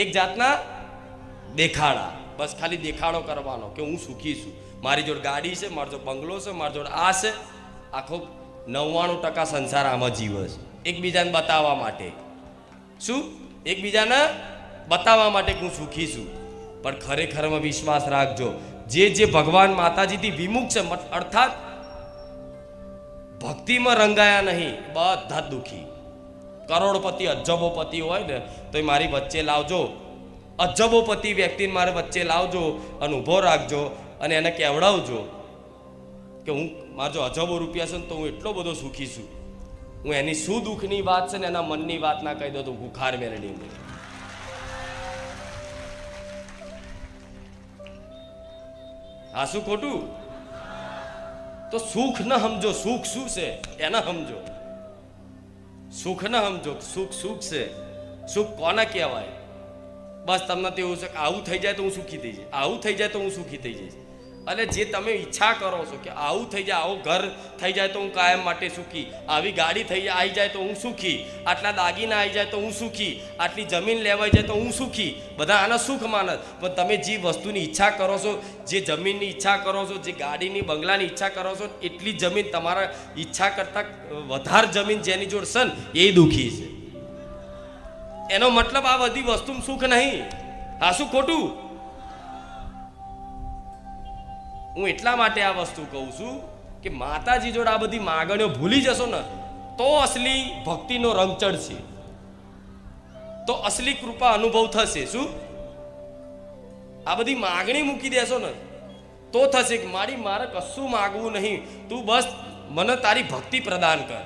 એક જાતના દેખાડા, બસ ખાલી દેખાડો કરવાનો કે હું સુખી છું, મારી જોડે ગાડી છે, મારી જોડે બંગલો છે, મારી જોડે આ છે. આખો 99% સંસાર આમાં જીવે છે એકબીજાને બતાવવા માટે. શું? એકબીજાને બતાવવા માટે હું સુખી છું. પણ ખરેખરમાં વિશ્વાસ રાખજો, જે ભગવાન માતાજીથી વિમુખ છે, અર્થાત ભક્તિમાં રંગાયા નહીં, બધા જ દુઃખી. કરોડપતિ અજબોપતિ હોય ને તો એ મારી વચ્ચે લાવજો, અજબોપતિ વ્યક્તિને મારે વચ્ચે લાવજો અને ઊભો રાખજો અને એને કહેવડાવજો કે હું મારા જો અજબો રૂપિયા છે ને તો હું એટલો બધો સુખી છું. હું એની શું દુઃખની વાત છે ને એના મનની વાત ના કહી દો તો ભૂખાર મેળડી. હા, શું ખોટું? તો સુખ ન સમજો, સુખ શું છે એને સમજો. સુખ ન સમજો, સુખ સુખ છે. સુખ કોને કહેવાય? બસ તમને તો એવું છે કે આવું થઈ જાય તો હું સુખી થઈ જઈશ, આવું થઈ જાય તો હું સુખી થઈ જઈશ. અને જે તમે ઈચ્છા કરો છો કે આવું થઈ જાય, આવું ઘર થઈ જાય તો હું કાયમ માટે સુખી, આવી ગાડી આવી જાય તો હું સુખી, આટલા દાગીના આવી જાય તો હું સુખી, આટલી જમીન લેવાઈ જાય તો હું સુખી, બધા આના સુખ માનસ. પણ તમે જે વસ્તુની ઈચ્છા કરો છો, જે જમીનની ઈચ્છા કરો છો, જે ગાડીની બંગલાની ઈચ્છા કરો છો, એટલી જમીન તમારા ઈચ્છા કરતાં વધારે જમીન જેની જોડે છે ને એ દુઃખી છે. એનો મતલબ આ બધી વસ્તુ સુખ નહીં. હા, શું ખોટું? હું એટલા માટે આ વસ્તુ કહું છું કે માતાજી જોડે આ બધી માગણીઓ ભૂલી જશો ને તો અસલી ભક્તિનો રંગ ચડશે, તો અસલી કૃપા અનુભવ થશે. શું? આ બધી માગણી મૂકી દેશો ને તો થશે કે મારે કશું માગવું નહીં, તું બસ મને તારી ભક્તિ પ્રદાન કર.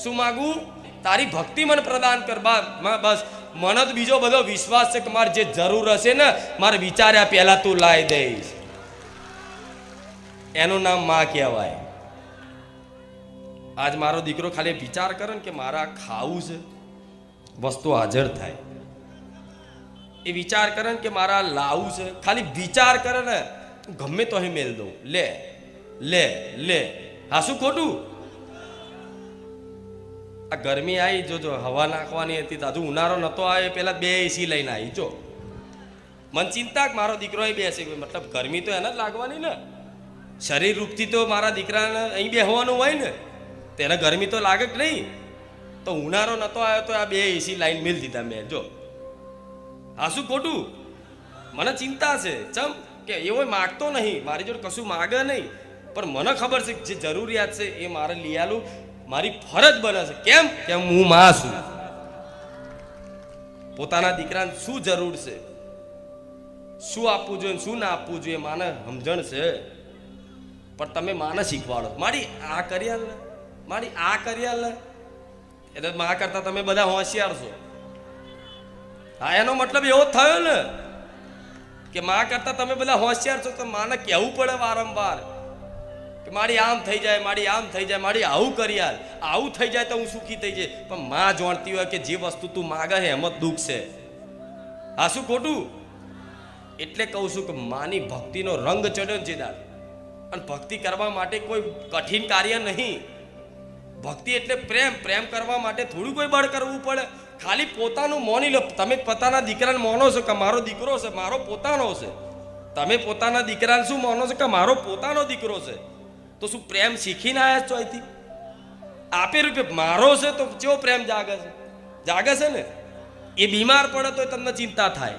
શું માગવું? તારી ભક્તિ મને પ્રદાન કર. બસ મને તો બીજો બધો વિશ્વાસ છે કે મારે જે જરૂર હશે ને મારે વિચાર્યા પહેલા તું લાવી દઈશ. એનું નામ માં કહેવાય. આજ મારો દીકરો ખાલી વિચાર કરે ને કે મારા ખાવું છે, વસ્તુ હાજર થાય. એ વિચાર કરે ને કે મારા લાવું છે, ખાલી વિચાર કરે ને ગમે તો અહીં મેલ દઉં, લે લે લે. હા, શું ખોટું? આ ગરમી આવી, જોજો હવા નાખવાની હતી, હજુ ઉનાળો નતો આવે પેલા 2 એસી લઈને આવી. જો મને ચિંતા કે મારો દીકરો અહીં બેસે, મતલબ ગરમી તો એને જ લાગવાની ને. શરીર રૂપથી તો મારા દીકરાને અહીં બેસવાનું હોય ને, તેને ગરમી તો લાગે જ નહીં. તો ઉનાળો નતો આવ્યો તો આ 2 એસી લાઈન મેળ દીધા મેં. જો હા, શું ખોટું? મને ચિંતા છે. ચમ કે એવો માગતો નહીં, મારી જોડે કશું માગે નહીં, પણ મને ખબર છે જે જરૂરિયાત છે એ મારે લઈ આલું, મારી ફરજ બને છે. કેમ? કેમ હું માં છું. પોતાના દીકરાને શું જરૂર છે, શું આપવું જોઈએ, શું ના આપવું જોઈએ, માને સમજણ છે. પણ તમે માને શીખવાડો, મારી આ કર્યા ને, મારી આ કર્યા ને, એટલે માં કરતા તમે બધા હોશિયાર છો. હા, એનો મતલબ એવો થયો ને કે માં કરતા તમે બધા હોશિયાર છો. તો માને કહેવું પડે વારંવાર કે મારી આમ થઈ જાય, મારી આમ થઈ જાય, મારી આવું કરી યાર, આવું થઈ જાય તો હું સુખી થઈ જાય. પણ માં જાણતી હોય કે જે વસ્તુ તું માગે છે એમ જ દુઃખ છે. હા, શું ખોટું? એટલે કહું છું કે માની ભક્તિનો રંગ ચડ્યો છે દાદ. અને ભક્તિ કરવા માટે કોઈ કઠિન કાર્ય નહીં. ભક્તિ એટલે પ્રેમ. પ્રેમ કરવા માટે થોડું કોઈ બળ કરવું પડે. ખાલી પોતાનું મોની લો. તમે પોતાના દીકરાને માનો છો કે મારો દીકરો છે, મારો પોતાનો છે. તમે પોતાના દીકરાને શું માનો છો કે મારો પોતાનો દીકરો છે? તો શું પ્રેમ શીખીને આવ્યા છો અહીંથી? આપે રૂપે મારો છે તો કેવો પ્રેમ જાગે છે? જાગે છે ને. એ બીમાર પડે તો તમને ચિંતા થાય,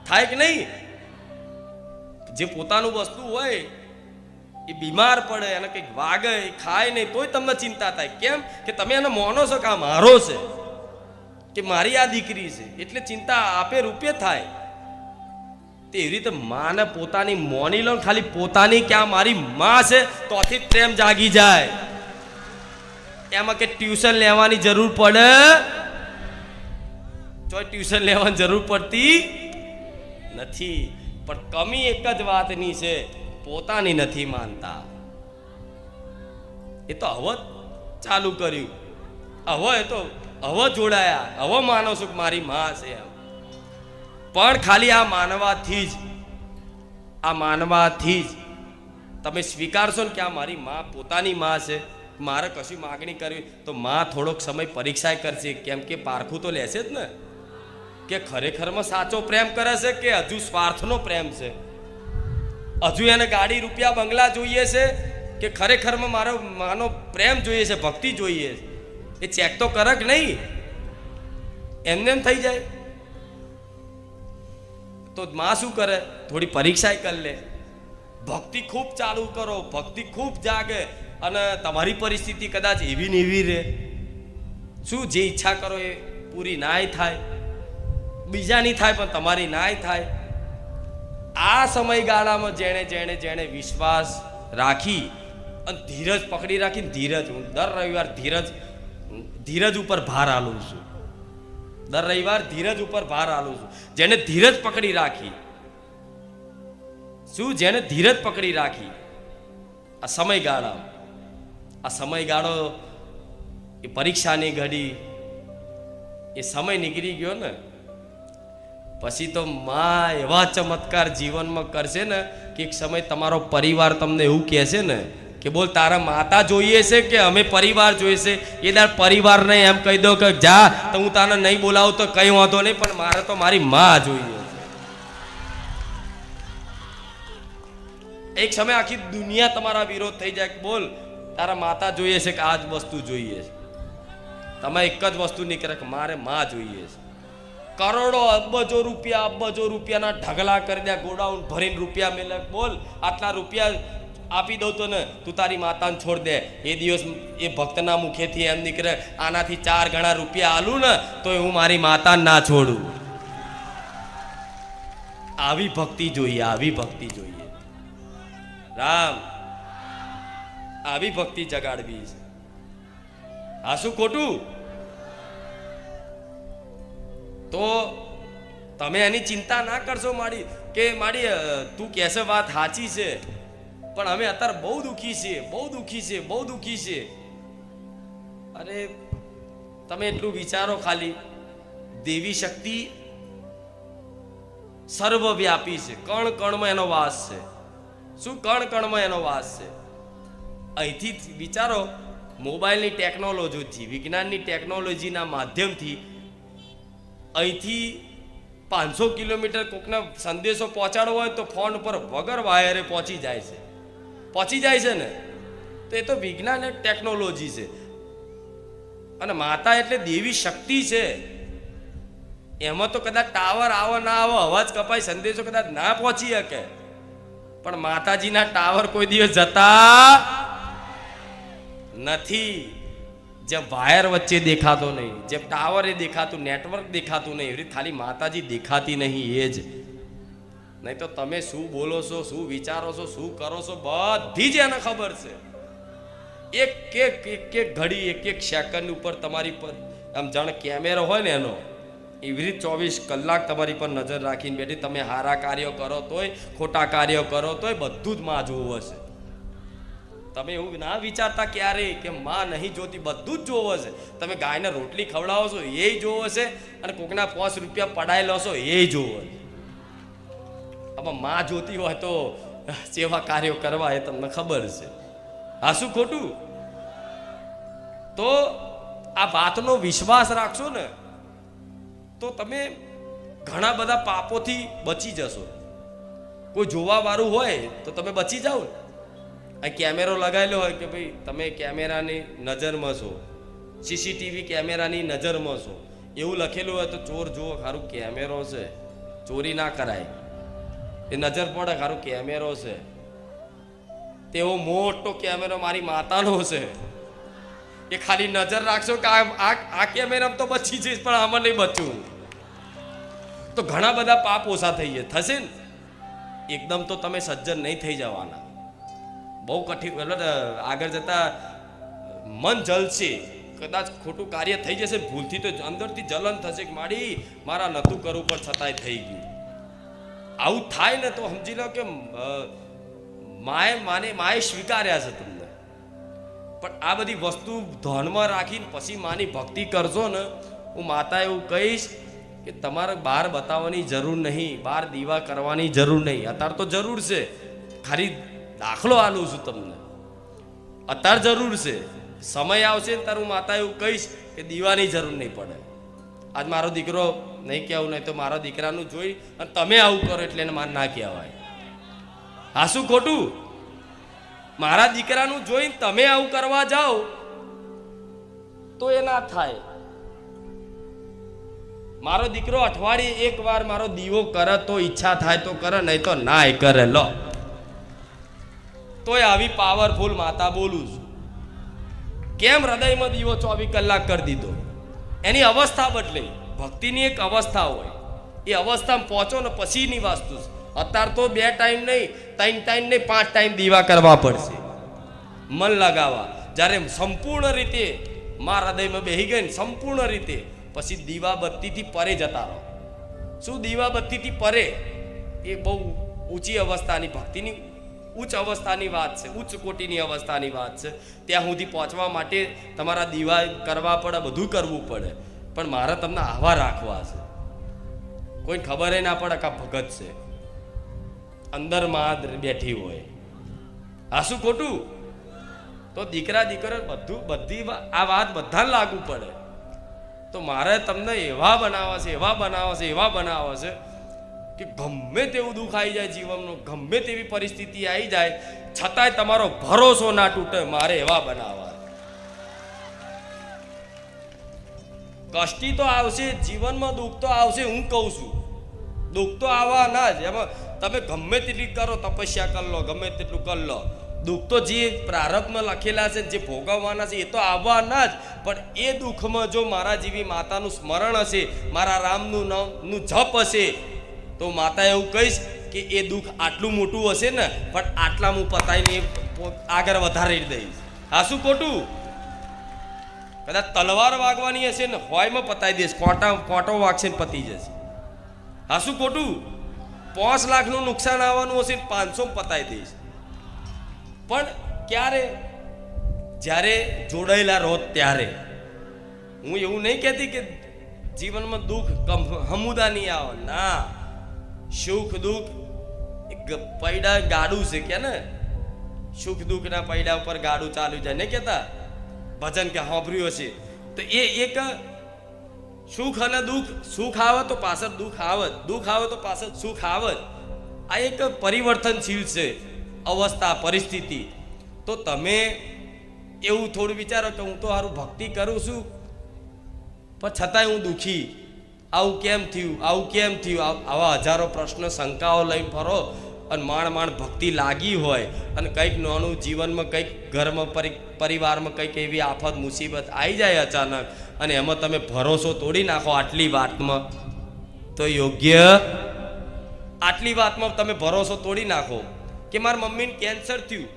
થાય કે નહીં? જે પોતાનું વસ્તુ હોય એ બીમાર પડે, એને કંઈક વાગે, ખાય નહીં તોય તમને ચિંતા થાય. કેમ? કે તમે એને માનો છો કે આ મારો છે, કે મારી આ દીકરી છે, એટલે ચિંતા આપે રૂપે થાય. તેવી રીતે માને પોતાની મોની લો, ખાલી પોતાની કે આ મારી માં છે તોથી પ્રેમ જાગી જાય. એમાં કે ટ્યુશન લેવાની જરૂર પડે? જો ટ્યુશન લેવાની જરૂર પડતી નથી. પણ કમી એક જ વાતની છે, પોતાની નથી માનતા. એ તો હવે ચાલુ કર્યું, હવે એ તો હવે જોડાયા, હવે માનો છો કે મારી માં છે એમ. પણ ખાલી આ માનવાથી જ તમે સ્વીકારશો ને કે આ મારી માં પોતાની માં છે, મારે કશું માગણી કરવી તો માં થોડોક સમય પરીક્ષા કરશે, કેમ કે પારખું તો લેશે જ ને. કે ખરેખરમાં સાચો પ્રેમ કરે છે કે હજુ સ્વાર્થનો પ્રેમ છે? હજુ એને ગાડી રૂપિયા બંગલા જોઈએ છે કે ખરેખરમાં માનો પ્રેમ જોઈએ છે, ભક્તિ જોઈએ છે? એ ચેક તો કરે કે નહીં? એમને એમ થઈ જાય તો માં શું કરે? થોડી પરીક્ષા કરી લે. ભક્તિ ખૂબ ચાલુ કરો, ભક્તિ ખૂબ જાગે, અને તમારી પરિસ્થિતિ કદાચ એવી ને એવી રહે. શું જે ઈચ્છા કરો એ પૂરી નાય થાય, બીજાની થાય પણ તમારી નાય થાય. આ સમયગાળામાં જેણે જેણે જેણે વિશ્વાસ રાખી અને ધીરજ પકડી રાખીને, ધીરજ, હું દર રવિવાર ધીરજ ઉપર ભાર આલું છું. દર રવિવાર ધીરજ ઉપર ભાર આલું છું. જેને ધીરજ પકડી રાખી, શું જેને ધીરજ પકડી રાખી આ સમયગાળો, એ પરીક્ષાની ઘડી, એ સમય નીકળી ગયો ને પછી તો માં એવા ચમત્કાર જીવનમાં કરશે ને કે એક સમય તમારો પરિવાર તમને એવું કહેશે ને કે બોલ તારા માતા જોઈએ છે કે અમે પરિવાર જોઈએ છે? એ દાર પરિવારને એમ કહી દો કે જા, તો હું તને નહીં બોલાવું તો કઈ વાંધો નહીં, પણ મારે તો મારી માં જોઈએ. એક સમય આખી દુનિયા તમારા વિરોધ થઈ જાય કે બોલ તારા માતા જોઈએ છે કે આ જ વસ્તુ જોઈએ છે? તમે એક જ વસ્તુ નીકળે કે મારે માં જોઈએ છે. કરોડો અબજો રૂપિયાના ઢગલા કરી દે, ગોડાઉન ભરીને રૂપિયા મેલે, બોલ આટલા રૂપિયા આપી દઉં તો ને તું તારી માતાને છોડ દે. એ દિવસ એ ભક્તના મુખેથી એમ નીકળે, આનાથી 4 ગણા રૂપિયા આલું ને તો હું મારી માતાને ના છોડું. આવી ભક્તિ જોઈએ, આવી ભક્તિ જોઈએ. રામ, આવી ભક્તિ જગાડવી છે. આ શું ખોટું? તો તમે એની ચિંતા ના કરશો માડી કે માડી તું કહેશે વાત સાચી છે, પણ અમે અત્યારે બહુ દુઃખી છીએ. અરે તમે એટલું વિચારો ખાલી, દેવી શક્તિ સર્વવ્યાપી છે. કણ કણમાં એનો વાસ છે. શું કણ કણમાં એનો વાસ છે? અહીંથી વિચારો, મોબાઈલની ટેકનોલોજીથી, વિજ્ઞાનની ટેકનોલોજીના માધ્યમથી અહીંથી 500 કિલોમીટર કોકને સંદેશો પહોંચાડવો હોય તો ફોન ઉપર વગર વાયરે પહોંચી જાય છે ને. તો એ તો વિજ્ઞાન એક ટેકનોલોજી છે. અને માતા એટલે દેવી શક્તિ છે. એમાં તો કદાચ ટાવર આવો ના આવો, અવાજ કપાય, સંદેશો કદાચ ના પહોંચી શકે, પણ માતાજીના ટાવર કોઈ દિવસ જતા નથી. જેમ વાયર વચ્ચે દેખાતો નહીં, જેમ ટાવરે દેખાતું, નેટવર્ક દેખાતું નહીં, એવી ખાલી માતાજી દેખાતી નહીં. એ જ નહીં તો તમે શું બોલો છો, શું વિચારો છો, શું કરો છો, બધી જ એને ખબર છે. એક ઘડી, એક સેકન્ડ ઉપર તમારી પર આમ જાણે કેમેરો હોય ને એનો, એવી રીતે 24 કલાક તમારી પર નજર રાખીને બેઠી. તમે સારા કાર્યો કરો તોય, ખોટા કાર્યો કરો તોય બધું જ માં જોવું હશે. તમે એવું ના વિચારતા ક્યારે કે માં નહીં જોતી, બધું જ જોવો છે. તમે ગાયને રોટલી ખવડાવો છો એ જોવો છે, અને કોકના 5 રૂપિયા પડાયેલો છો એ જોવો છે. આમાં માં જોતી હોય તો સેવા કાર્યો કરવા એ તમને ખબર છે. આ શું ખોટું? તો આ વાતનો વિશ્વાસ રાખશો ને તો તમે ઘણા બધા પાપોથી બચી જશો. કોઈ જોવા વાળું હોય તો તમે બચી જાઓ ને. આ કેમેરો લગાવેલો હોય કે ભાઈ તમે કેમેરાની નજરમાં છો, સીસીટીવી કેમેરાની નજરમાં છો, એવું લખેલું હોય તો ચોર જુઓ ખારું કેમેરો છે, ચોરી ના કરાય, એ નજર પડે ખારું કેમેરો છે. તેવો મોટો કેમેરો મારી માતાનો છે, એ ખાલી નજર રાખશો કે આ કેમેરામાં તો બચી જઈશ પણ આમાં નહીં બચવું, તો ઘણા બધા પાપ ઓછા થઈ થશે ને. એકદમ તો તમે સજ્જન નહીં થઈ જવાના. બહુ કઠિન, આગળ જતા મન જલશે, કદાચ ખોટું કાર્ય થઈ જશે ભૂલથી તો અંદરથી જલન થશે કે મારા નતું કરવું પણ છતાંય થઈ ગયું. આવું થાય ને તો સમજી લો કે માએ સ્વીકાર્યા છે તમને. પણ આ બધી વસ્તુ ધ્યાનમાં રાખીને પછી માની ભક્તિ કરશો ને, હું માતા એવું કહીશ કે તમારે બહાર બતાવવાની જરૂર નહીં, બહાર દીવા કરવાની જરૂર નહીં. અત્યારે તો જરૂર છે, ખાલી દાખલો આલું છું તમને. અત્યારે જરૂર છે, સમય આવશે ને તારું માતા એવું કહીશ કે દીવાની જરૂર નહીં પડે. આજ મારો દીકરો નહીં કહેવું, નહીં તો મારા દીકરાનું જોઈ અને તમે આવું કરો એટલે એને માર ના કહેવાય. હા શું ખોટું? મારા દીકરાનું જોઈને તમે આવું કરવા જાઓ તો એ ના થાય. મારો દીકરો અઠવાડિયે એક વાર મારો દીવો કરે તો ઈચ્છા થાય તો કરે, નહીં તો ના એ કરે. લો તોય આવી પાવરફુલ માતા બોલું છું. કેમ હૃદયમાં દીવો 24 કલાક કરી દીધો? એની અવસ્થા બદલાઈ. ભક્તિની એક અવસ્થા હોય, એ અવસ્થામાં પહોંચો ને પછીની વસ્તુ છે. અત્યારે તો 2 ટાઈમ નહીં, 3 ટાઈમ નહીં, 5 ટાઈમ દીવા કરવા પડશે, મન લગાવવા. જ્યારે સંપૂર્ણ રીતે મારા હૃદયમાં બેસી ગઈ ને સંપૂર્ણ રીતે, પછી દીવા બત્તીથી પરે જતા રહો. શું દીવા બત્તીથી પરે? એ બહુ ઊંચી અવસ્થાની ભક્તિની ઉચ્ચ અવસ્થાની વાત છે, ઉચ્ચ કોટીની અવસ્થાની વાત છે. ત્યાં સુધી પહોંચવા માટે તમારા દીવા કરવા પડે, બધું કરવું પડે. પણ મારે તમને આવા રાખવા છે, કોઈ ખબર ના પડે કે ભગત છે, અંદર માં બેઠી હોય. આ શું ખોટું? તો દીકરા દીકરો બધી આ વાત બધાને લાગુ પડે. તો મારે તમને એવા બનાવવા છે, એવા બનાવવા છે, એવા બનાવવા છે કે ગમે તેવું દુઃખ આવી જાય જીવનનું, ગમે તેવી પરિસ્થિતિ આવી જાય, છતાંય તમારો ભરોસો ના તૂટે. મારે એવા બનાવવા. કષ્ટી તો આવશે જીવનમાં, દુઃખ તો આવશે. હું કહું છું દુઃખ તો આવવાના જ. એમાં તમે ગમે તેટલી કરો, તપસ્યા કરી લો, ગમે તેટલું કરી લો, દુઃખ તો જે પ્રારબ્ધમાં લખેલા છે, જે ભોગવવાના છે, એ તો આવવાના જ. પણ એ દુઃખમાં જો મારા જેવી માતાનું સ્મરણ હશે, મારા રામનું નામનું જપ હશે, તો માતા એવું કહીશ કે એ દુઃખ આટલું મોટું હશે ને, પણ આટલા હું પતાવીને આગળ વધારી દઈશ. આ શું ખોટું? કદાચ તલવાર વાગવાની હશે ને, હોયમાં પતાવી દઈશ, કોટો વાગશે ને પતી જશે. આ શું ખોટું? 5 લાખનું નુકસાન આવવાનું હશે ને 500 પતાવી દઈશ. પણ ક્યારે? જ્યારે જોડાયેલા રહો ત્યારે. હું એવું નહીં કહેતી કે જીવનમાં દુઃખ હમુદા નહીં આવે, ના. સુખ દુઃખ પૈડા ગાડું છે કે ને, સુખ દુઃખના પૈડા ઉપર ગાડું ચાલુ જાય નહીં કહેતા? ભજન કે સાંભળ્યું હશે તો. એ એક સુખ અને દુઃખ, સુખ આવે તો પાછળ દુઃખ આવે, દુઃખ આવે તો પાછળ સુખ આવે. આ એક પરિવર્તનશીલ છે અવસ્થા, પરિસ્થિતિ. તો તમે એવું થોડું વિચારો કે હું તો સારું ભક્તિ કરું છું, પણ છતાંય હું દુઃખી. આવું કેમ થયું, આવું કેમ થયું? આવા હજારો પ્રશ્ન, શંકાઓ લઈને ફરો અને માંડ ભક્તિ લાગી હોય અને કંઈક નાનું જીવનમાં, કંઈક ઘરમાં, પરિવારમાં કંઈક એવી આફત મુસીબત આવી જાય અચાનક, અને એમાં તમે ભરોસો તોડી નાખો આટલી વાતમાં, તો યોગ્ય? આટલી વાતમાં તમે ભરોસો તોડી નાખો કે મારી મમ્મીને કેન્સર થયું,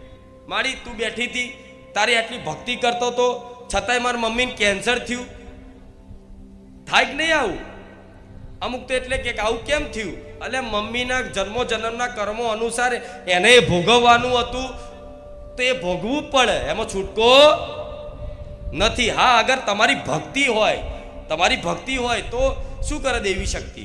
મારી તું બેઠી હતી, તારી આટલી ભક્તિ કરતો હતો, છતાંય મારી મમ્મીને કેન્સર થયું. થાય કે નહીં આવું? અમુક તો એટલે કે આવું કેમ થયું? એટલે મમ્મીના જન્મના કર્મો અનુસાર એને ભોગવવાનું હતું, તો એ ભોગવું પડે, એમાં છૂટકો નથી. હા, અગર તમારી ભક્તિ હોય તો શું કરે દેવી શક્તિ?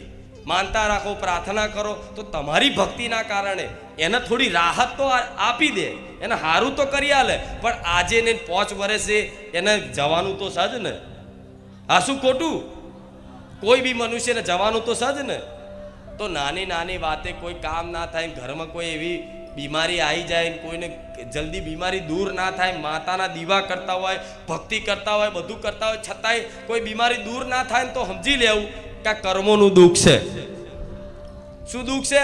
માનતા રાખો, પ્રાર્થના કરો, તો તમારી ભક્તિના કારણે એને થોડી રાહત તો આપી દે, એને સારું તો કરી આલે. પણ આજે ને 5 વર્ષે એને જવાનું તો સજ ને. આ શું ખોટું? કોઈ બી મનુષ્યને જવાનું તો સજ ને. તો નાની નાની વાતે કોઈ કામ ના થાય, ઘરમાં કોઈ એવી બીમારી આવી જાય, કોઈને જલ્દી બીમારી દૂર ના થાય, માતાના દીવા કરતા હોય, ભક્તિ કરતા હોય, બધું કરતા હોય, છતાંય કોઈ બીમારી દૂર ના થાય તો સમજી લેવું કે કર્મોનું દુઃખ છે. શું દુઃખ છે?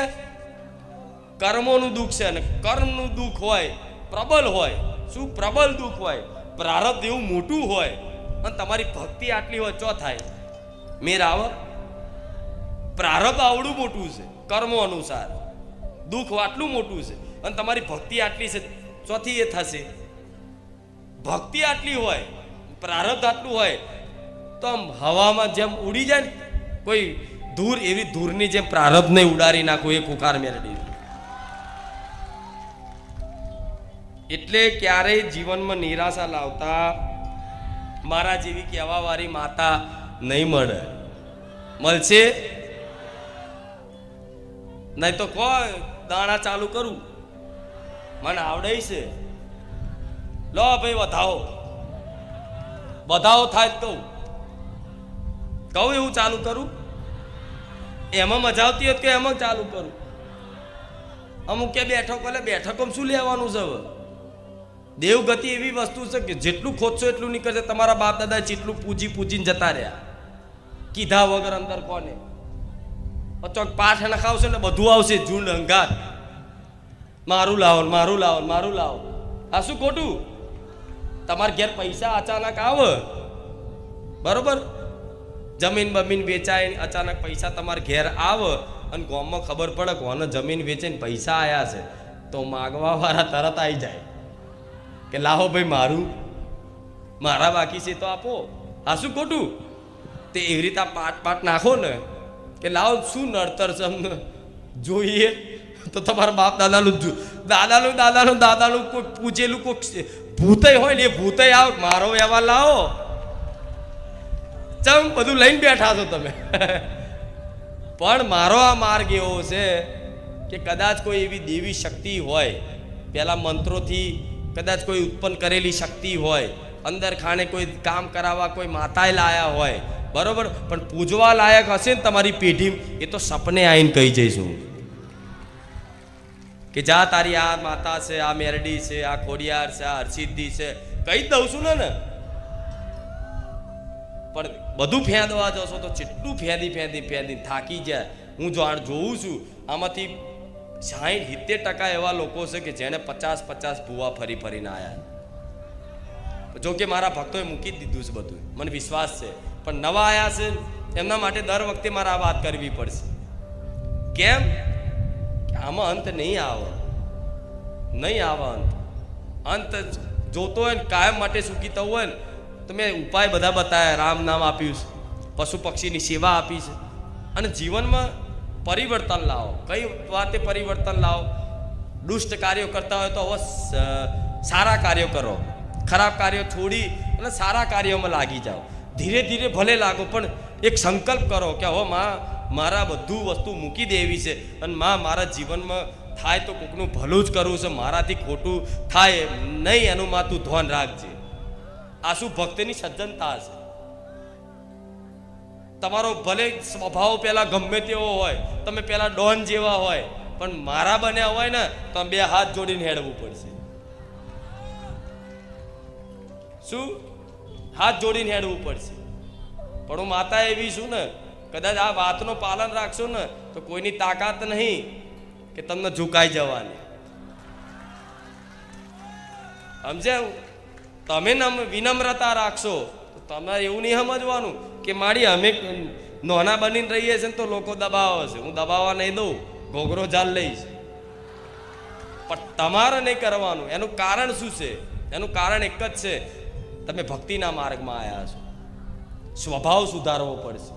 કર્મોનું દુઃખ છે. અને કર્મનું દુઃખ હોય, પ્રબળ હોય. શું પ્રબળ દુઃખ હોય? પ્રારબ્ધ એવું મોટું હોય અને તમારી ભક્તિ આટલી હોય, ચો થાય મેર આવે? પ્રારબ્ધ આવડું મોટું છે કર્મો અનુસાર, દુઃખ આટલું મોટું છે અને તમારી ભક્તિ આટલી છે, ચોથી એ થશે. ભક્તિ આટલી હોય, પ્રારબ્ધ આટલું હોય, તો આમ હવામાં જેમ ઉડી જાય ને કોઈ ધૂર, એવી ધૂરની જેમ પ્રારબ્ધને ઉડાડી નાખો એ કુકાર મેળવી. એટલે ક્યારેય જીવનમાં નિરાશા લાવતા મારા જેવી કહેવા વાળી માતા નહીં મળે. મળશે નહીં તો કોઈ દાણા ચાલુ કરું, મને આવડે છે. લો ભાઈ, વધાવો થાય તો કહું એવું ચાલુ કરું? એમાં મજા આવતી હોય કે એમાં ચાલુ કરું? અમુક કે બેઠકો એટલે બેઠકોમાં શું લેવાનું છે? હવે દેવગતિ એવી વસ્તુ છે કે જેટલું ખોદશો એટલું નીકળશે. તમારા બાપ દાદા જેટલું પૂજીને જતા રહ્યા, કીધા વગર અંદર કોને ચોક પાઠ નખાવશે ને બધું આવશે ઝુંડ હંગાત. મારું લાવો મારું લાવો મારું લાવો. આ શું ખોટું? તમારા ઘેર પૈસા અચાનક આવે, બરોબર, જમીન બમીન વેચાય, અચાનક પૈસા તમારા ઘેર આવે અને ગામમાં ખબર પડે કોને જમીન વેચીને પૈસા આવ્યા છે, તો માગવા વાળા તરત આવી જાય કે લાવો ભાઈ મારા બાકી છે તો આપો. આ શું ખોટું? તે એવી રીતે પાટ નાખો ને કે લાવો શું નડતર છે અમને જોઈએ, તો તમારા બાપ દાદાનું કોઈ પૂછેલું કોઈ ભૂતય હોય ને એ ભૂતય આવ મારો વ્યવહાર લાવો. ચમ બધું લઈને બેઠા છો તમે. પણ મારો આ માર્ગ એવો છે કે કદાચ કોઈ એવી દેવી શક્તિ હોય, પેલા મંત્રોથી કદાચ કોઈ ઉત્પન્ન કરેલી શક્તિ હોય, અંદર ખાને કોઈ કામ કરાવવા કોઈ માતાએ લાયા હોય, બરોબર, પણ પૂજવા લાયક હશે ને તમારી પેઢી, એ તો સપને આવીને કહી જઈશું કે જા તારી આ માતા છે, આ મેરડી છે, આ ખોડિયાર છે, આ હરસિદ્ધિ છે, કહી દઉં છું ને. પણ બધું ફેંદવા જશો તો જેટલું ફેંદી થાકી જાય. હું જોઉં છું આમાંથી 60-70% એવા લોકો છે કે જેને 50 ભૂવા ફરીને આવ્યા. જો કે મારા ભક્તોએ મૂકી જ દીધું છે બધું, મને વિશ્વાસ છે. પણ નવા આવ્યા છે એમના માટે દર વખતે મારે આ વાત કરવી પડશે. કેમ? આમાં અંત નહીં આવે અંત જોતો હોય ને કાયમ માટે સુખી થવું હોય ને તો મેં ઉપાય બધા બતાવ્યા. રામ નામ આપ્યું છે, પશુ પક્ષીની સેવા આપી છે, અને જીવનમાં પરિવર્તન લાવો. કઈ વાતે પરિવર્તન લાવો? દુષ્ટ કાર્યો કરતા હોય તો હવે સારા કાર્યો કરો, ખરાબ કાર્યો છોડી અને સારા કાર્યોમાં લાગી જાઓ. ધીરે ધીરે ભલે લાગો, પણ એક સંકલ્પ કરો કે હવે મારા બધું વસ્તુ મૂકી દેવી છે, અને મારા જીવનમાં થાય તો કોકનું ભલું જ કરવું છે, મારાથી ખોટું થાય નહીં એનું તું ધ્યાન રાખજે. આ શું ભક્તની સજ્જનતા છે? તમારો ભલે સ્વભાવ પેલા ગમે તેવો હોય, તમે પેલા ડોન જેવા હોય, પણ મારા બન્યા હોય ને તો 2 હાથ જોડીને હેડવું પડશે. શું? હાથ જોડીને હેડવું પડશે. પણ હું માતા એવી છું ને, કદાચ આ વાતનું પાલન રાખશો ને તો કોઈની તાકાત નહીં કે તમને ઝુકાઈ જવાની. સમજ્યા? તમે વિનમ્રતા રાખશો તો તમારે એવું નહીં સમજવાનું કે મારી અમે નોના બનીને રહીએ છીએ તો લોકો દબાવે છે, હું દબાવવા નહીં દઉં, ઘોઘરો જાલ લઈશ. પણ તમારે નહીં કરવાનું. એનું કારણ શું છે? એનું કારણ એક જ છે, તમે ભક્તિના માર્ગમાં આવ્યા છો. સ્વભાવ સુધારવો પડશે,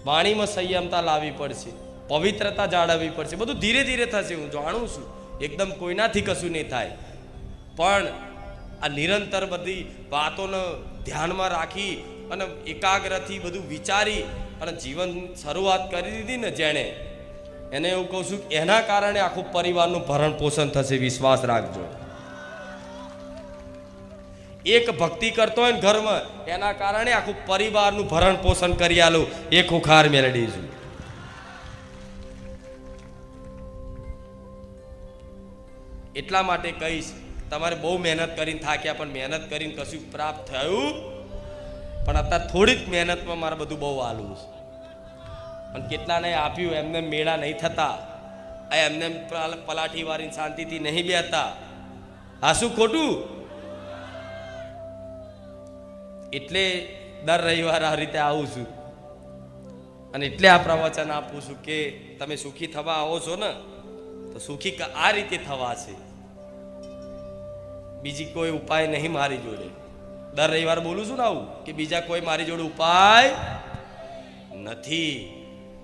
વાણીમાં સંયમતા લાવવી પડશે, પવિત્રતા જાળવવી પડશે. બધું ધીરે ધીરે થશે, હું જાણું છું. એકદમ કોઈનાથી કશું નહીં થાય. પણ આ નિરંતર બધી વાતોને ધ્યાનમાં રાખી અને એકાગ્રથી બધું વિચારી અને જીવન શરૂઆત કરી દીધી ને જેણે, એને એવું કહું છું એના કારણે આખું પરિવારનું ભરણ પોષણ થશે. વિશ્વાસ રાખજો. એક ભક્તિ કરતો હોય ને ઘરમાં, એના કારણે આખું પરિવારનું ભરણ પોષણ કરી આલું. એક ખુખાર મેલડી છું. એટલા માટે કહીશ, તમારે બહુ મહેનત કરીને થાક્યા, પણ મહેનત કરીને કશું પ્રાપ્ત થયું પણ અત્યારે થોડીક મહેનતમાં મારે બધું બહુ આલું છે. અને કેટલાને આપ્યું એમને મેળા નહીં થતા, એમને પલાઠી વાળીને શાંતિથી નહીં બેસતા. આ શું ખોટું? એટલે દર રવિવારે આ રીતે આવું છું અને એટલે આ પ્રવચન આપું છું કે તમે સુખી થવા આવો છો ને તો સુખી આ રીતે થવા છે. બીજી કોઈ ઉપાય નહીં મારી જોડે. દર રવિવાર બોલું છું ને આવું કે બીજા કોઈ મારી જોડે ઉપાય નથી.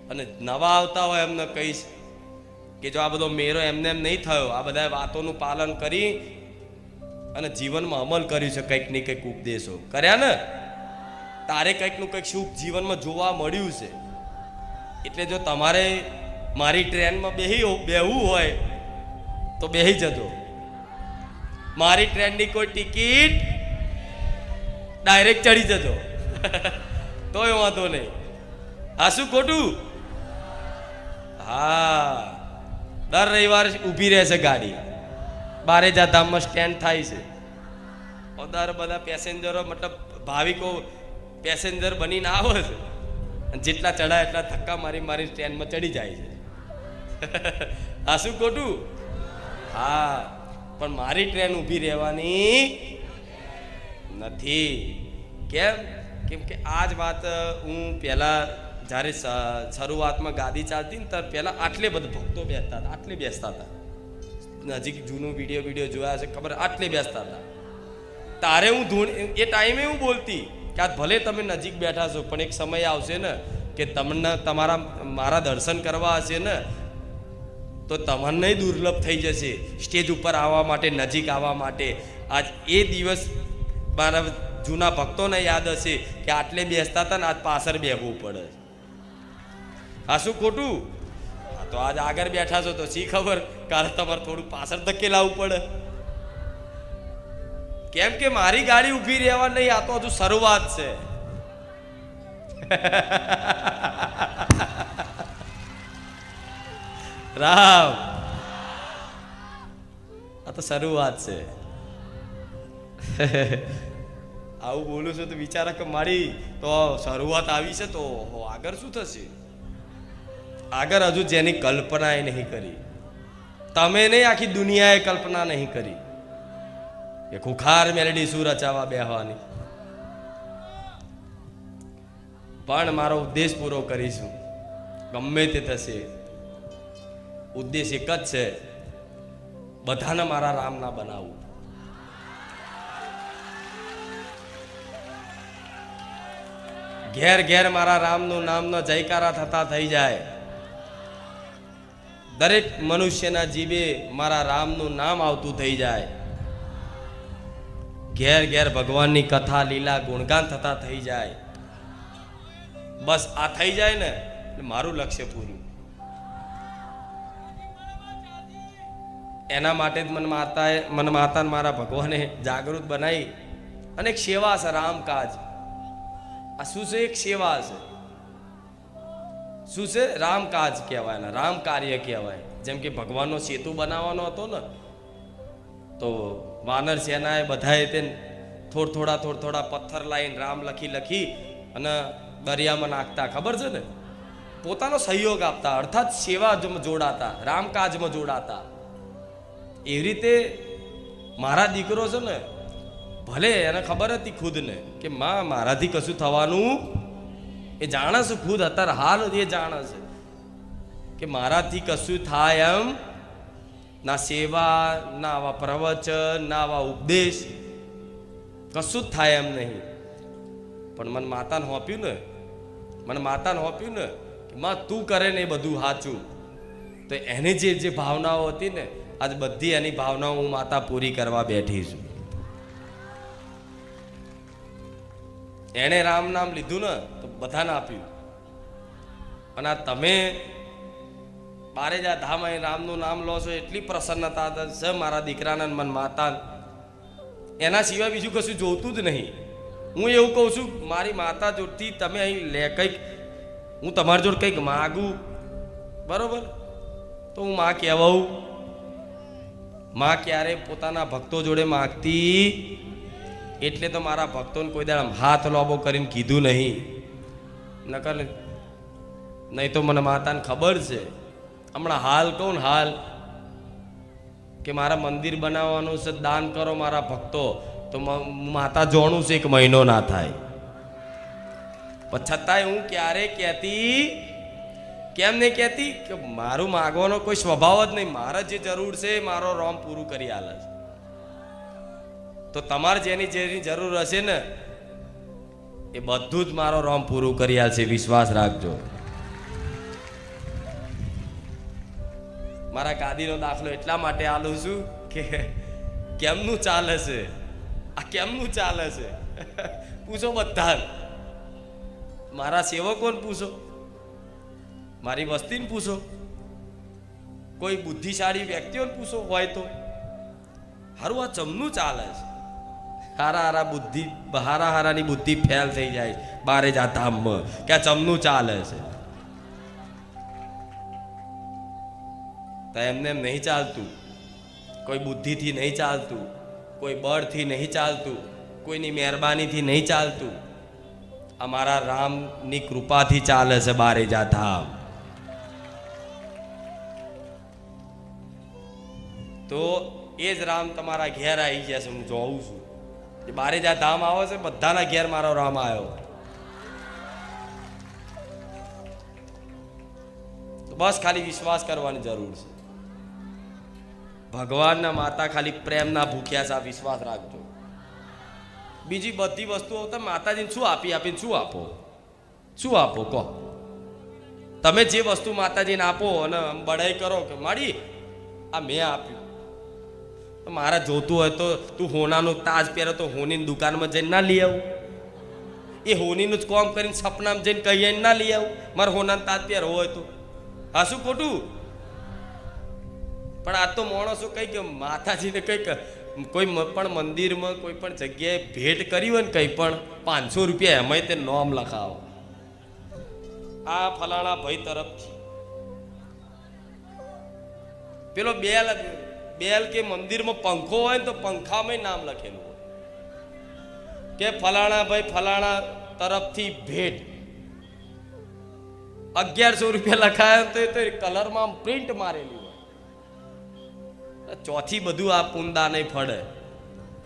અને નવા આવતા હોય એમને કહીશ કે જો આ બધો મેરો એમને એમ નહીં થયો, આ બધા વાતોનું પાલન કરી અને જીવનમાં અમલ કર્યું છે, કંઈક ને કંઈક ઉપદેશો કર્યા ને, તારે કંઈકનું કંઈક સુખ જીવનમાં જોવા મળ્યું છે. એટલે જો તમારે મારી ટ્રેનમાં બેહવું હોય તો બેહી જજો. મારી ટ્રેનની કોઈ ટિકિટ ડાયરેક્ટ ચડી જજો. તોય વાંધો નહીં. આ શું ખોટું? હા, દર રવિવારે ઊભી રહેશે ગાડી, બારેજા ધામમાં સ્ટેન્ડ થાય છે. દર બધા પેસેન્જરો મતલબ ભાવિકો પેસેન્જર બનીને આવે છે, અને જેટલા ચડાય એટલા ધક્કા મારી મારી સ્ટેન્ડમાં ચડી જાય છે. આ શું ખોટું? હા, પણ મારી ટ્રેન ઊભી રહેવાની નથી. કેમ? કેમ કે આ જ વાત હું પહેલાં જ્યારે શરૂઆતમાં ગાદી ચાલતી ને ત્યારે પહેલાં આટલે બધા ભક્તો બેસતા હતા, આટલે બેસતા હતા. નજીક જૂનું વિડીયો જોયા છે ખબર, આટલે બેસતા હતા. તારે હું એ ટાઈમે હું બોલતી કે આ ભલે તમે નજીક બેઠા છો, પણ એક સમય આવશે ને કે તમને મારા દર્શન કરવા હશે ને તો તમને દુર્લભ થઈ જશે સ્ટેજ ઉપર આવવા માટે, નજીક આવવા માટે. આજ એ દિવસ મારા જૂના ભક્તોને યાદ હશે કે આટલે બેસતા હતા ને આજ પાછળ બેસવું પડે. આ શું ખોટું? હા, તો આજ આગળ બેઠા છો તો શી ખબર કાલે તમારે થોડું પાછળ ધકેલાવવું પડે. કેમ કે મારી ગાડી ઊભી રહેવા નહીં, આ તો હજુ શરૂઆત છે. રામ, આ તો શરૂઆત છે. આવું બોલું છું તો વિચારા કે મારી તો શરૂઆત આવી છે, તો આગળ શું થશે? આગળ હજુ જેની કલ્પના એ નહીં કરી, તમે નહીં આખી દુનિયાએ કલ્પના નહીં કરી કે ખુખાર મેલડી શું રચાવા બેહવાની. પણ મારો ઉદ્દેશ પૂરો કરીશું, ગમે તે થશે. ઉદ્દેશ એક જ છે, બધાને મારા રામના બનાવવું. ઘેર ઘેર મારા રામનું નામના જયકારા થતા થઈ જાય. દરેક મનુષ્યના જીવે મારા રામનું નામ આવતું થઈ જાય. ઘેર ઘેર ભગવાનની કથા લીલા ગુણગાન થતા થઈ જાય. બસ આ થઈ જાય ને એટલે મારું લક્ષ્ય પૂરું. એના માટે જ મને માતા મારા ભગવાને જાગૃત બનાવી. અને એક સેવા છે, રામકાજ. આ શું છે? એક સેવા છે. શું છે? રામકાજ કહેવાય ને, રામ કાર્ય કહેવાય. જેમ કે ભગવાનનો સેતુ બનાવવાનો હતો ને, તો વાનર સેનાએ બધાએ તે થોડા પથ્થર લાવીને રામ લખી અને દરિયામાં નાખતા, ખબર છે ને? પોતાનો સહયોગ આપતા, અર્થાત સેવામાં જોડાતા, રામકાજમાં જોડાતા. એવી રીતે મારા દીકરો છે ને, ભલે એને ખબર હતી ખુદને કે માં મારાથી કશું થવાનું, એ જાણે છે ખુદ, અત્યારે હાલ એ જાણે છે કે મારાથી કશું થાય એમ ના. સેવા ના, આવા પ્રવચન ના, આવા ઉપદેશ કશું જ થાય એમ નહીં. પણ મને માતાને હોપ્યું ને કે માં તું કરે ને એ બધું સાચું. તો એની જે ભાવનાઓ હતી ને, આજ બધી એની ભાવનાઓ હું માતા પૂરી કરવા બેઠી છું. એણે રામ નામ લીધું ને તો બધાને આપ્યું. અને આ તમે બારેજા ધામ અહીં રામનું નામ લો છો, એટલી પ્રસન્નતા છે મારા દીકરાને, મન માતા. એના સિવાય બીજું કશું જોતું જ નહીં. હું એવું કહું છું, મારી માતા જોડથી તમે અહીં કંઈક હું તમારી જોડે કંઈક માગું, બરોબર, તો હું માં કહેવાઉં. માં ક્યારે પોતાના ભક્તો જોડે માગતી, એટલે તો મારા ભક્તોને કોઈ દાડે હાથ લોબો કરીને કીધું નહીં. નકર નહીં તો મને માતાને ખબર છે. હમણાં હાલ કહું ને, હાલ કે મારા મંદિર બનાવવાનું છે, દાન કરો મારા ભક્તો, તો માતા જોણું છે 1 મહિનો ના થાય. પણ છતાંય હું ક્યારે કહેતી, કેમ નહીં કહેતી? કે મારું માગવાનો કોઈ સ્વભાવ જ નહીં. મારે જે જરૂર છે મારો રોમ પૂરું કરી આલે છે. તો તમારે જેની જરૂર હશે ને એ બધું જ મારો રોમ પૂરું કરી આલશે, વિશ્વાસ રાખજો. મારા ગાદીનો દાખલો એટલા માટે આલું છું કે કેમનું ચાલે છે, આ કેમનું ચાલે છે પૂછો બધા. મારા સેવકોને પૂછો, મારી વસ્તીને પૂછો, કોઈ બુદ્ધિશાળી વ્યક્તિઓને પૂછો હોય તો. હારું આ ચમનું ચાલે છે, હારાની બુદ્ધિ ફેલ થઈ જાય બારે જાતા આમમાં કે આ ચમનું ચાલે છે. તો એમને એમ નહીં ચાલતું, કોઈ બુદ્ધિથી નહીં ચાલતું, કોઈ બળથી નહીં ચાલતું, કોઈની મહેરબાનીથી નહીં ચાલતું. અમારા રામની કૃપાથી ચાલે છે બારે જાતા. તો એ જ રામ તમારા ઘેર આવી ગયા છે. હું જોઉં છું એ બારે જા ધામ આવે છે, બધાના ઘેર મારો રામ આવ્યો. તો બસ ખાલી વિશ્વાસ કરવાની જરૂર છે. ભગવાનના માતા ખાલી પ્રેમના ભૂખ્યા છે, આ વિશ્વાસ રાખજો. બીજી બધી વસ્તુઓ તમે માતાજીને શું આપીને શું આપો? શું આપો કહો? તમે જે વસ્તુ માતાજીને આપો અને બડાઈ કરો કે માડી આ મેં આપ્યું, મારા જોતું હોય તો તું હોનાનું તાજ પહેરો તો હોનીની દુકાનમાં જઈને ના લઈ આવું. એ હોનીનું જ કોમ કરીને સપનામાં જઈને કહીએ ના લઈ આવું. મારે હોનાનું તાજ પહેરવો હોય તો હા શું ખોટું? પણ આ તો માણસો કઈ કે માતાજીને કંઈક કોઈ પણ મંદિરમાં કોઈ પણ જગ્યાએ ભેટ કરી હોય ને કંઈ પણ 500 રૂપિયા એમાંય તે નોમ લખાવો, આ ફલાણા ભાઈ તરફથી. પેલો બેલ કે મંદિરમાં પંખો હોય ને તો પંખામાં નામ લખેલું હોય કે ફલાણા ભાઈ ફલાણા તરફથી ભેટ. 1100 રૂપિયા લખાયા તો એ કલરમાં પ્રિન્ટ મારેલી હોય. ચોથી બધું આ પુંદા નહીં ફળે.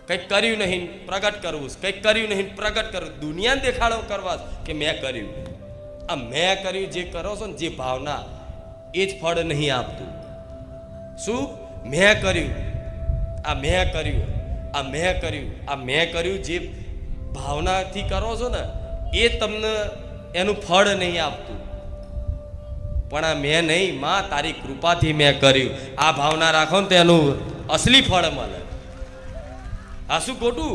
કંઈક કર્યું નહીં પ્રગટ કરવું, કંઈક કર્યું નહીં પ્રગટ કરવું, દુનિયાને દેખાડો કરવા કે મેં કર્યું. આ મેં કર્યું જે કરો છો ને જે ભાવના, એ જ ફળ નહીં આપતું. શું મેં કર્યું, આ મેં કર્યું, આ મેં કર્યું, આ મેં કર્યું, જે ભાવનાથી કરો છો ને એ તમને એનું ફળ નહીં આપતું. પણ આ મેં નહીં, માં તારી કૃપાથી મેં કર્યું, આ ભાવના રાખો ને તો એનું અસલી ફળ મળે. આ શું ખોટું?